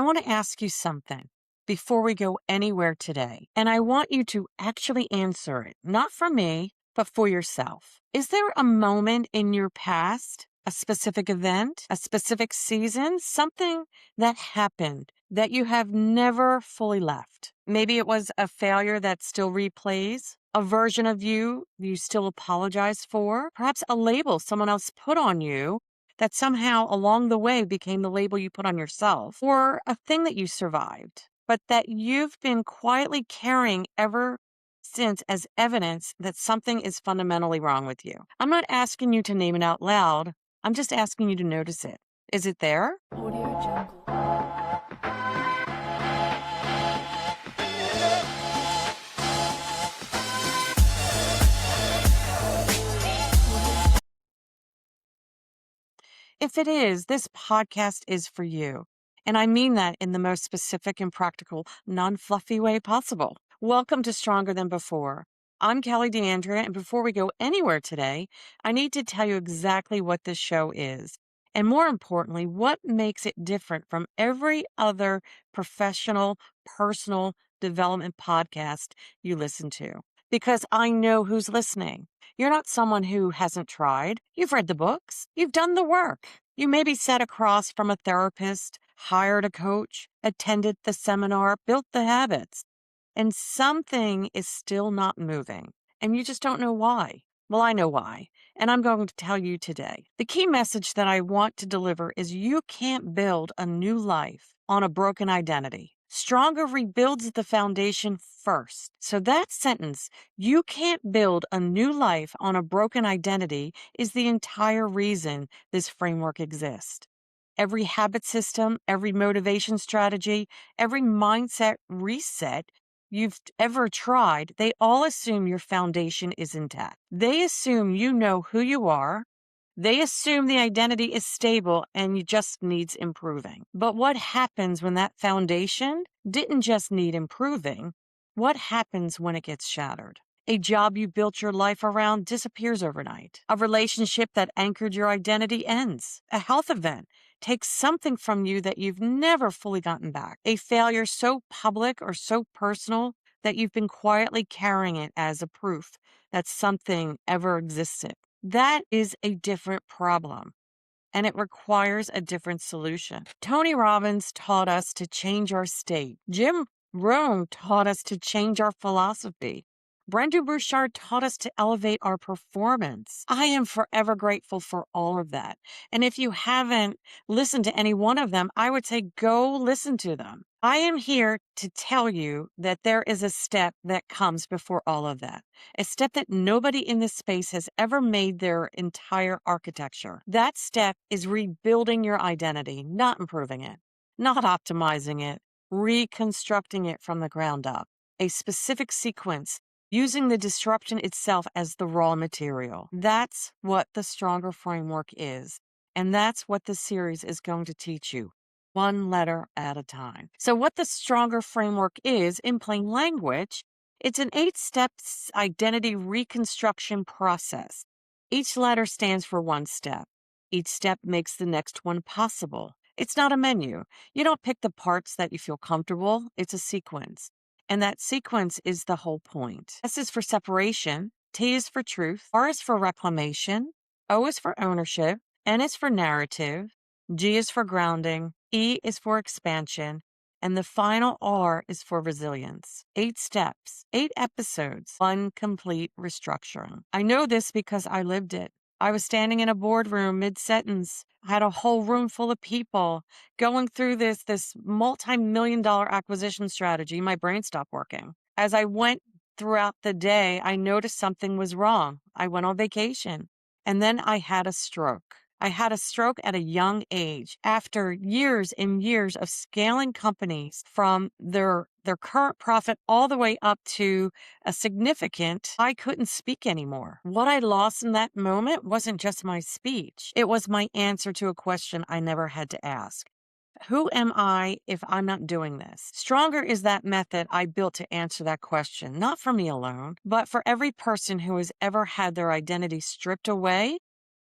I want to ask you something before we go anywhere today. And I want you to actually answer it, not for me, but for yourself. Is there a moment in your past, a specific event, a specific season, something that happened that you have never fully left? Maybe it was a failure that still replays, a version of you still apologize for, perhaps a label someone else put on you that somehow along the way became the label you put on yourself, or a thing that you survived, but that you've been quietly carrying ever since as evidence that something is fundamentally wrong with you. I'm not asking you to name it out loud. I'm just asking you to notice it. Is it there? Audio Jungle. If it is, this podcast is for you. And I mean that in the most specific and practical, non fluffy way possible. Welcome to Stronger Than Before. I'm Kellie DAndrea, and before we go anywhere today, I need to tell you exactly what this show is. And more importantly, what makes it different from every other professional, personal development podcast you listen to. Because I know who's listening. You're not someone who hasn't tried. You've read the books. You've done the work. You maybe sat across from a therapist, hired a coach, attended the seminar, built the habits, and something is still not moving. And you just don't know why. Well, I know why. And I'm going to tell you today. The key message that I want to deliver is you can't build a new life on a broken identity. Stronger rebuilds the foundation first. So that sentence, you can't build a new life on a broken identity, is the entire reason this framework exists. Every habit system, every motivation strategy, every mindset reset you've ever tried, they all assume your foundation is intact. They assume you know who you are. They assume the identity is stable and you just needs improving. But what happens when that foundation didn't just need improving? What happens when it gets shattered? A job you built your life around disappears overnight. A relationship that anchored your identity ends. A health event takes something from you that you've never fully gotten back. A failure so public or so personal that you've been quietly carrying it as a proof that something ever existed. That is a different problem, and it requires a different solution. Tony Robbins taught us to change our state. Jim Rohn taught us to change our philosophy. Brenda Burchard taught us to elevate our performance. I am forever grateful for all of that. And if you haven't listened to any one of them, I would say go listen to them. I am here to tell you that there is a step that comes before all of that, a step that nobody in this space has ever made their entire architecture. That step is rebuilding your identity, not improving it, not optimizing it, reconstructing it from the ground up. A specific sequence using the disruption itself as the raw material. That's what the Stronger framework is. And that's what the series is going to teach you, one letter at a time. So what the Stronger framework is, in plain language, it's an 8-step identity reconstruction process. Each letter stands for one step. Each step makes the next one possible. It's not a menu. You don't pick the parts that you feel comfortable. It's a sequence. And that sequence is the whole point. S is for separation. T is for truth. R is for reclamation. O is for ownership. N is for narrative. G is for grounding. E is for expansion. And the final R is for resilience. 8 steps, 8 episodes, 1 complete restructuring. I know this because I lived it. I was standing in a boardroom mid-sentence. I had a whole room full of people going through this multi-million-dollar acquisition strategy. My brain stopped working. As I went throughout the day, I noticed something was wrong. I went on vacation, and then I had a stroke. I had a stroke at a young age after years and years of scaling companies from their current profit all the way up to a significant, I couldn't speak anymore. What I lost in that moment wasn't just my speech. It was my answer to a question I never had to ask. Who am I if I'm not doing this? Stronger is that method I built to answer that question, not for me alone, but for every person who has ever had their identity stripped away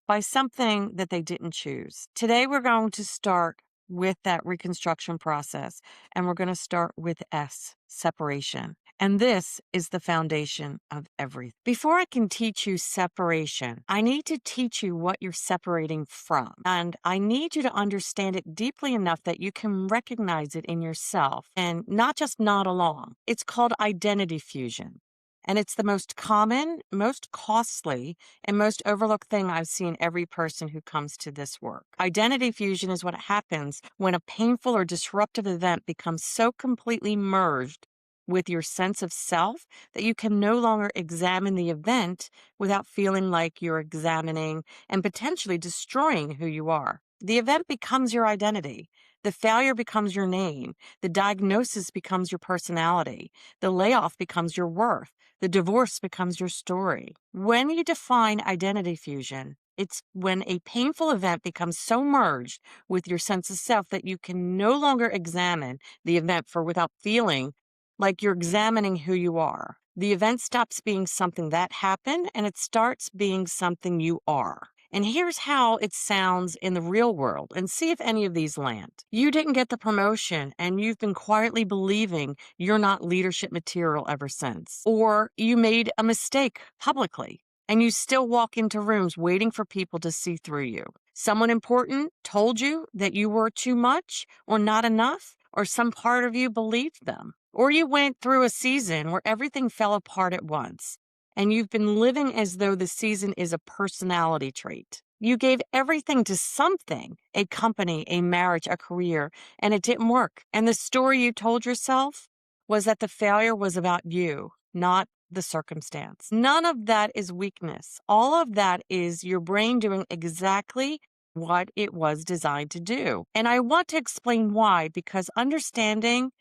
by something that they didn't choose. Today, we're going to start with that reconstruction process. And we're going to start with S, separation. And this is the foundation of everything. Before I can teach you separation, I need to teach you what you're separating from. And I need you to understand it deeply enough that you can recognize it in yourself and not just nod along. It's called identity fusion. And it's the most common, most costly, and most overlooked thing I've seen every person who comes to this work. Identity fusion is what happens when a painful or disruptive event becomes so completely merged with your sense of self that you can no longer examine the event without feeling like you're examining and potentially destroying who you are. The event becomes your identity. The failure becomes your name. The diagnosis becomes your personality. The layoff becomes your worth. The divorce becomes your story. When you define identity fusion, it's when a painful event becomes so merged with your sense of self that you can no longer examine the event without feeling like you're examining who you are. The event stops being something that happened and it starts being something you are. And here's how it sounds in the real world, and see if any of these land. You didn't get the promotion, and you've been quietly believing you're not leadership material ever since. Or you made a mistake publicly, and you still walk into rooms waiting for people to see through you. Someone important told you that you were too much or not enough, or some part of you believed them. Or you went through a season where everything fell apart at once, and you've been living as though the season is a personality trait. You gave everything to something, a company, a marriage, a career, and it didn't work. And the story you told yourself was that the failure was about you, not the circumstance. None of that is weakness. All of that is your brain doing exactly what it was designed to do. And I want to explain why, because understanding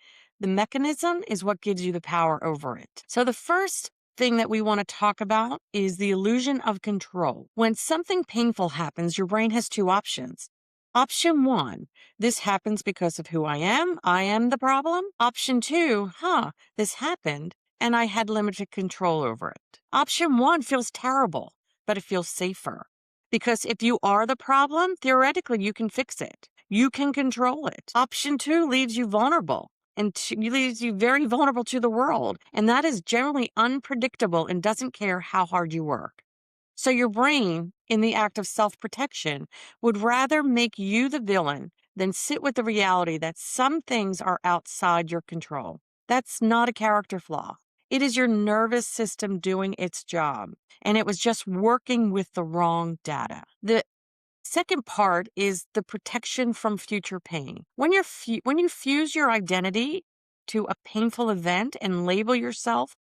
the mechanism is what gives you the power over it. So the first thing that we want to talk about is the illusion of control. When something painful happens, your brain has two options. Option one, this happens because of who I am the problem. Option two, this happened and I had limited control over it. Option one feels terrible, but it feels safer. Because if you are the problem, theoretically you can fix it. You can control it. Option two leaves you vulnerable. And leaves you very vulnerable to the world. And that is generally unpredictable and doesn't care how hard you work. So your brain, in the act of self-protection, would rather make you the villain than sit with the reality that some things are outside your control. That's not a character flaw. It is your nervous system doing its job. And it was just working with the wrong data. The second part is the protection from future pain. When you fuse your identity to a painful event and label yourself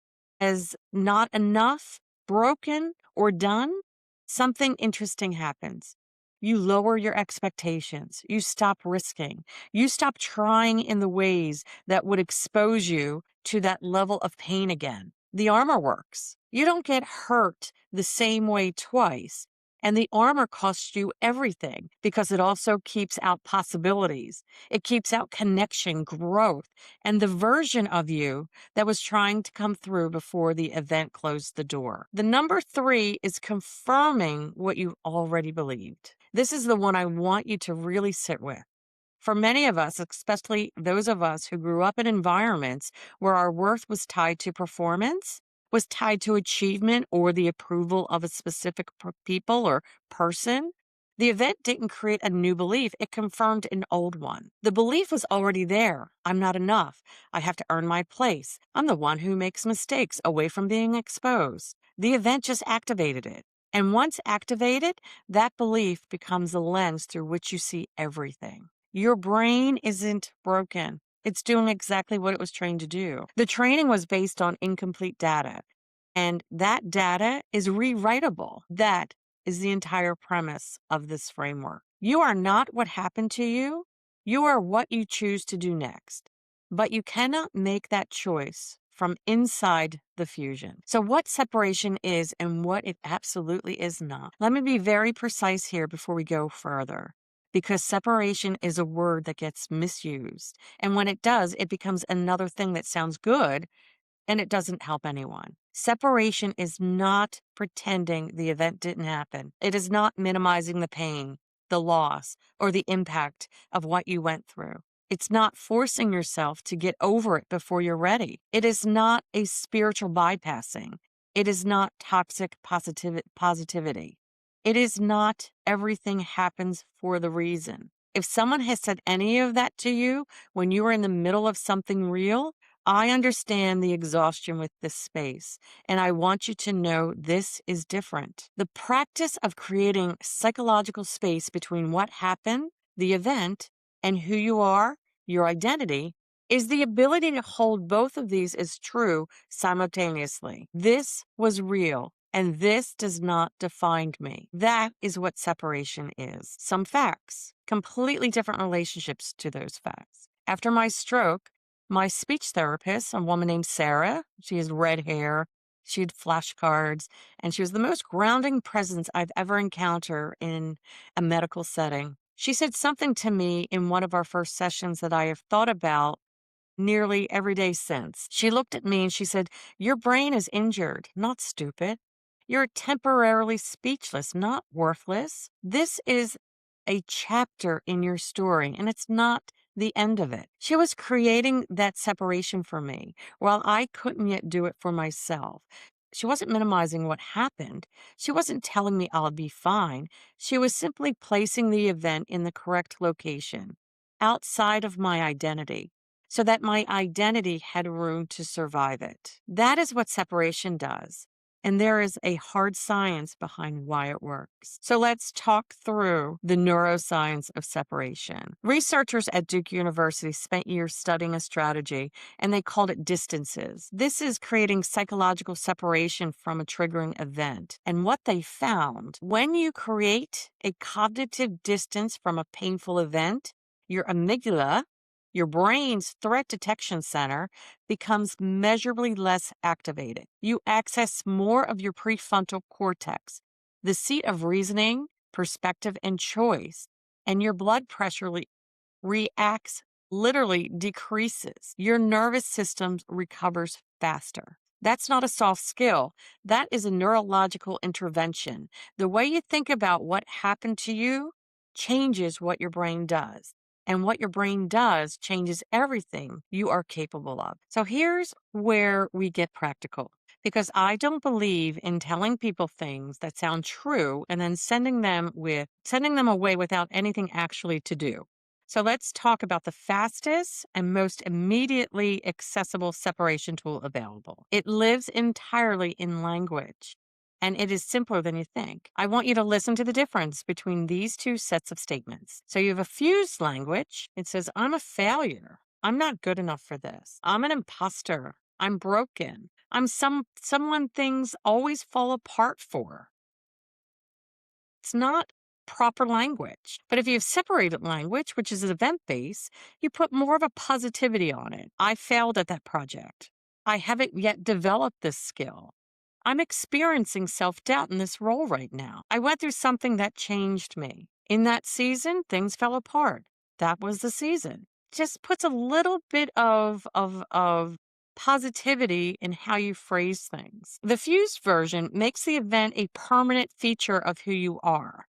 as not enough, broken, or done, something interesting happens. You lower your expectations. You stop risking. You stop trying in the ways that would expose you to that level of pain again. The armor works. You don't get hurt the same way twice. And the armor costs you everything because it also keeps out possibilities. It keeps out connection, growth, and the version of you that was trying to come through before the event closed the door. The number 3 is confirming what you already believed. This is the one I want you to really sit with. For many of us, especially those of us who grew up in environments where our worth was tied to performance, was tied to achievement or the approval of a specific people or person, the event didn't create a new belief. It confirmed an old one. The belief was already there. I'm not enough. I have to earn my place. I'm the one who makes mistakes away from being exposed. The event just activated it. And once activated, that belief becomes a lens through which you see everything. Your brain isn't broken. It's doing exactly what it was trained to do. The training was based on incomplete data, and that data is rewritable. That is the entire premise of this framework. You are not what happened to you. You are what you choose to do next. But you cannot make that choice from inside the fusion. So what separation is and what it absolutely is not. Let me be very precise here before we go further. Because separation is a word that gets misused. And when it does, it becomes another thing that sounds good and it doesn't help anyone. Separation is not pretending the event didn't happen. It is not minimizing the pain. the loss or the impact of what you went through. It's not forcing yourself to get over it before you're ready. It is not a spiritual bypassing. It is not toxic positivity. It is not everything happens for the reason. If someone has said any of that to you when you are in the middle of something real, I understand the exhaustion with this space, and I want you to know this is different. The practice of creating psychological space between what happened, the event, and who you are, your identity, is the ability to hold both of these as true simultaneously. This was real, and this does not define me. That is what separation is. Some facts, completely different relationships to those facts. After my stroke, my speech therapist, a woman named Sarah, she has red hair, she had flashcards, and she was the most grounding presence I've ever encountered in a medical setting. She said something to me in one of our first sessions that I have thought about nearly every day since. She looked at me and she said, "Your brain is injured, not stupid. You're temporarily speechless, not worthless. This is a chapter in your story, and it's not the end of it." She was creating that separation for me while I couldn't yet do it for myself. She wasn't minimizing what happened. She wasn't telling me I'll be fine. She was simply placing the event in the correct location, outside of my identity, so that my identity had room to survive it. That is what separation does. And there is a hard science behind why it works. So let's talk through the neuroscience of separation. Researchers at Duke University spent years studying a strategy, and they called it distances. This is creating psychological separation from a triggering event. And what they found, when you create a cognitive distance from a painful event, your amygdala, your brain's threat detection center, becomes measurably less activated. You access more of your prefrontal cortex, the seat of reasoning, perspective, and choice, and your blood pressure reacts, literally decreases. Your nervous system recovers faster. That's not a soft skill. That is a neurological intervention. The way you think about what happened to you changes what your brain does. And what your brain does changes everything you are capable of. So here's where we get practical, because I don't believe in telling people things that sound true and then sending them away without anything actually to do. So let's talk about the fastest and most immediately accessible separation tool available. It lives entirely in language, and it is simpler than you think. I want you to listen to the difference between these two sets of statements. So you have a fused language. It says, "I'm a failure. I'm not good enough for this. I'm an imposter. I'm broken. I'm someone things always fall apart for." It's not proper language. But if you have separated language, which is event-based, you put more of a positivity on it. I failed at that project. I haven't yet developed this skill. I'm experiencing self-doubt in this role right now. I went through something that changed me. In that season, things fell apart. That was the season. Just puts a little bit of positivity in how you phrase things. The fused version makes the event a permanent feature of who you are.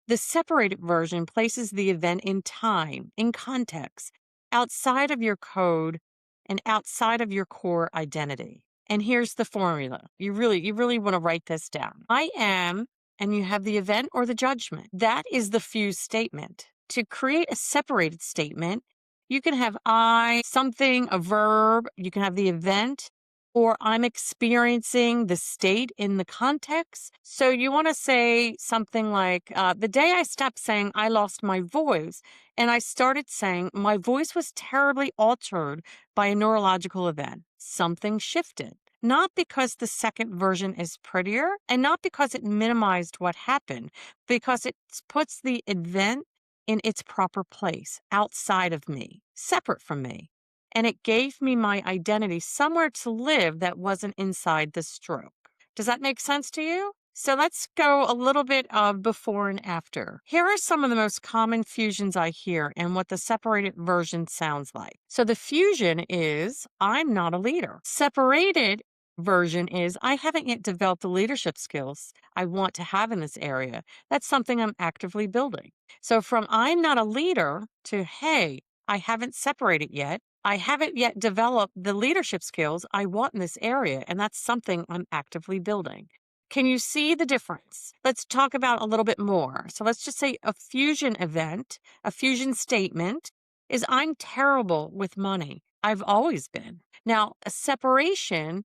The separated version places the event in time, in context, outside of your code and outside of your core identity. And here's the formula. You really want to write this down. I am, and you have the event or the judgment. That is the fused statement. To create a separated statement, you can have I, something, a verb, you can have the event, or I'm experiencing the state in the context. So you want to say something like, the day I stopped saying I lost my voice and I started saying my voice was terribly altered by a neurological event. Something shifted. Not because the second version is prettier and not because it minimized what happened, because it puts the event in its proper place, outside of me, separate from me. And it gave me my identity somewhere to live that wasn't inside the stroke. Does that make sense to you? So let's go a little bit of before and after. Here are some of the most common fusions I hear and what the separated version sounds like. So the fusion is, I'm not a leader. Separated version is I haven't yet developed the leadership skills I want to have in this area. That's something I'm actively building. So from I'm not a leader to hey, I haven't separated yet. I haven't yet developed the leadership skills I want in this area, and that's something I'm actively building. Can you see the difference? Let's talk about a little bit more. So let's just say a fusion event, a fusion statement is I'm terrible with money. I've always been. Now, a separation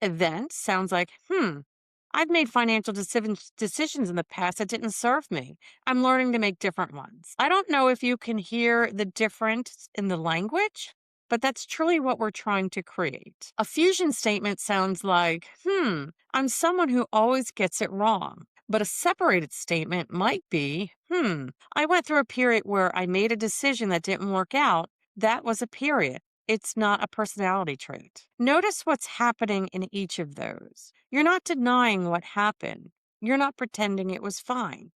event sounds like, I've made financial decisions in the past that didn't serve me. I'm learning to make different ones. I don't know if you can hear the difference in the language, but that's truly what we're trying to create. A fusion statement sounds like, I'm someone who always gets it wrong. But a separated statement might be, I went through a period where I made a decision that didn't work out. That was a period. It's not a personality trait. Notice what's happening in each of those. You're not denying what happened. You're not pretending it was fine.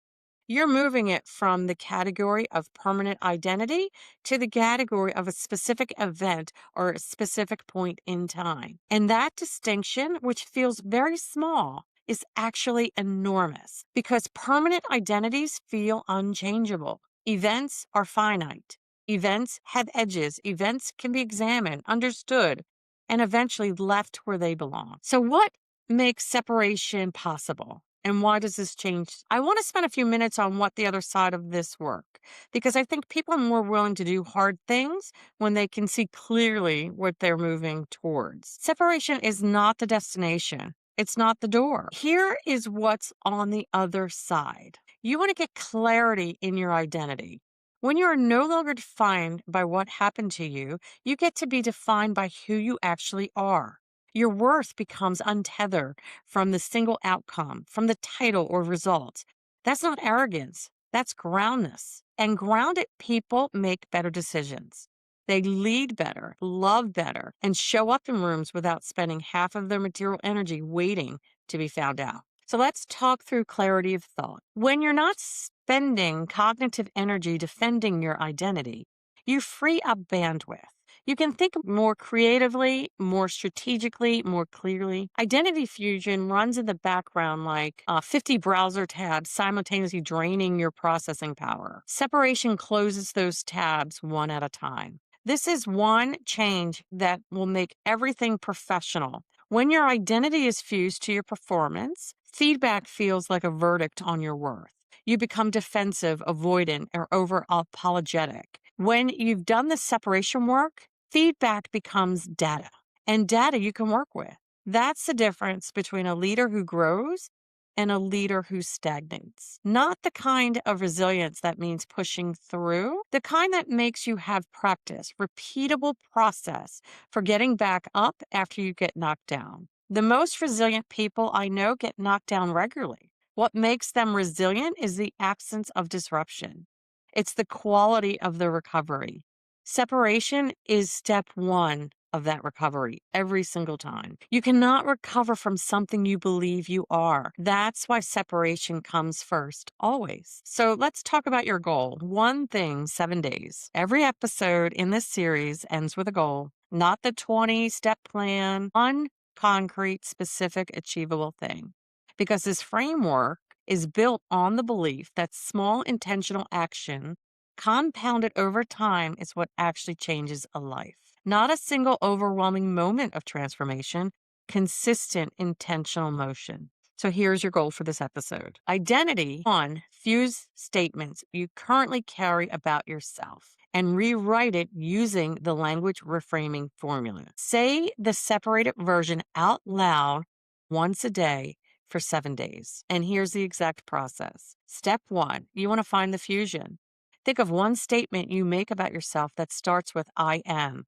You're moving it from the category of permanent identity to the category of a specific event or a specific point in time. And that distinction, which feels very small, is actually enormous because permanent identities feel unchangeable. Events are finite. Events have edges. Events can be examined, understood, and eventually left where they belong. So, what makes separation possible? And why does this change? I want to spend a few minutes on what the other side of this work, because I think people are more willing to do hard things when they can see clearly what they're moving towards. Separation is not the destination. It's not the door. Here is what's on the other side. You want to get clarity in your identity. When you are no longer defined by what happened to you, you get to be defined by who you actually are. Your worth becomes untethered from the single outcome, from the title or result. That's not arrogance, that's groundness. And grounded people make better decisions. They lead better, love better, and show up in rooms without spending half of their material energy waiting to be found out. So let's talk through clarity of thought. When you're not spending cognitive energy defending your identity, you free up bandwidth. You can think more creatively, more strategically, more clearly. Identity fusion runs in the background like 50 browser tabs simultaneously draining your processing power. Separation closes those tabs one at a time. This is one change that will make everything professional. When your identity is fused to your performance, feedback feels like a verdict on your worth. You become defensive, avoidant, or over apologetic. When you've done the separation work, feedback becomes data, and data you can work with. That's the difference between a leader who grows and a leader who stagnates. Not the kind of resilience that means pushing through, the kind that makes you have practice, repeatable process for getting back up after you get knocked down. The most resilient people I know get knocked down regularly. What makes them resilient is the absence of disruption. It's the quality of the recovery. Separation is step one of that recovery every single time. You cannot recover from something you believe you are. That's why separation comes first, always. So let's talk about your goal. One thing, 7 days. Every episode in this series ends with a goal, not the 20-step plan, one concrete, specific, achievable thing. Because this framework is built on the belief that small intentional action compounded over time is what actually changes a life. Not a single overwhelming moment of transformation, consistent intentional motion. So here's your goal for this episode. Identity. 1, fuse statements you currently carry about yourself and rewrite it using the language reframing formula. Say the separated version out loud once a day for 7 days. And here's the exact process. Step 1, you want to find the fusion. Think of one statement you make about yourself that starts with I am,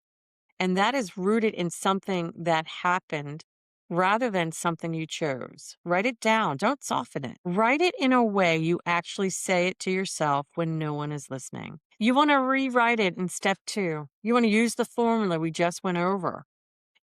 and that is rooted in something that happened rather than something you chose. Write it down. Don't soften it. Write it in a way you actually say it to yourself when no one is listening. You want to rewrite it in step 2. You want to use the formula we just went over.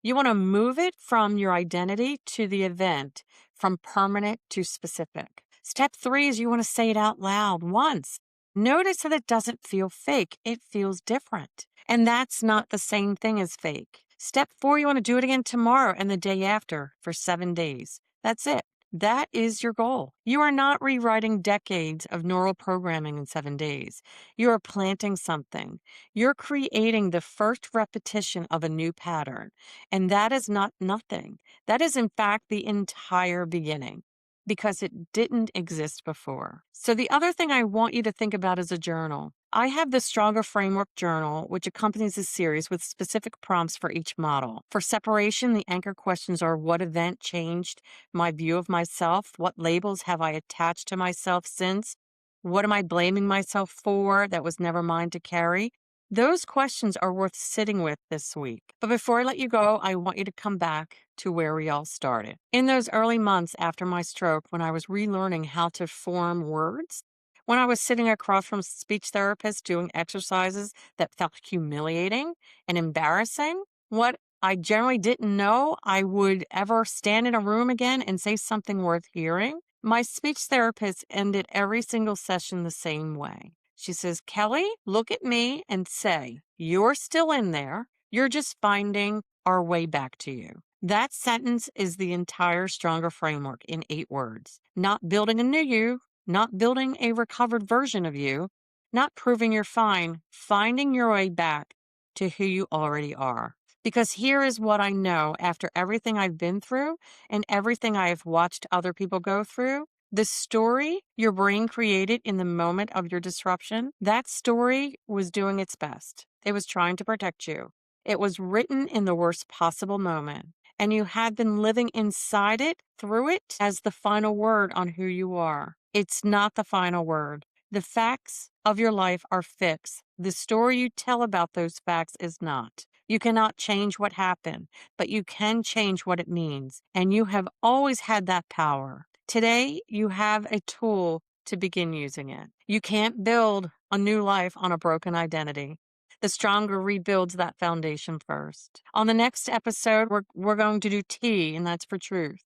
You want to move it from your identity to the event, from permanent to specific. Step 3 is you want to say it out loud once. Notice that it doesn't feel fake. It feels different. And that's not the same thing as fake. Step 4, you want to do it again tomorrow and the day after for 7 days. That's it. That is your goal. You are not rewriting decades of neural programming in 7 days. You are planting something. You're creating the first repetition of a new pattern. And that is not nothing. That is, in fact, the entire beginning because it didn't exist before. So, the other thing I want you to think about is a journal. I have the Stronger Framework Journal, which accompanies this series with specific prompts for each model. For separation, the anchor questions are: what event changed my view of myself? What labels have I attached to myself since? What am I blaming myself for that was never mine to carry? Those questions are worth sitting with this week. But before I let you go, I want you to come back to where we all started. In those early months after my stroke, when I was relearning how to form words, when I was sitting across from a speech therapist doing exercises that felt humiliating and embarrassing, what I generally didn't know I would ever stand in a room again and say something worth hearing, my speech therapist ended every single session the same way. She says, Kelly, look at me and say, you're still in there. You're just finding our way back to you. That sentence is the entire Stronger Framework in 8 words. Not building a new you, not building a recovered version of you, not proving you're fine, finding your way back to who you already are. Because here is what I know after everything I've been through and everything I have watched other people go through. The story your brain created in the moment of your disruption, that story was doing its best. It was trying to protect you. It was written in the worst possible moment. And you had been living inside it, through it, as the final word on who you are. It's not the final word. The facts of your life are fixed. The story you tell about those facts is not. You cannot change what happened, but you can change what it means. And you have always had that power. Today, you have a tool to begin using it. You can't build a new life on a broken identity. The Stronger rebuilds that foundation first. On the next episode, we're going to do T, and that's for truth.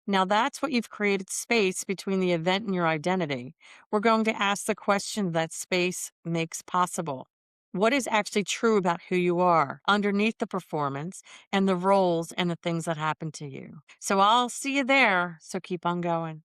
Now, that's what you've created space between the event and your identity. We're going to ask the question that space makes possible. What is actually true about who you are underneath the performance and the roles and the things that happen to you? So I'll see you there. So keep on going.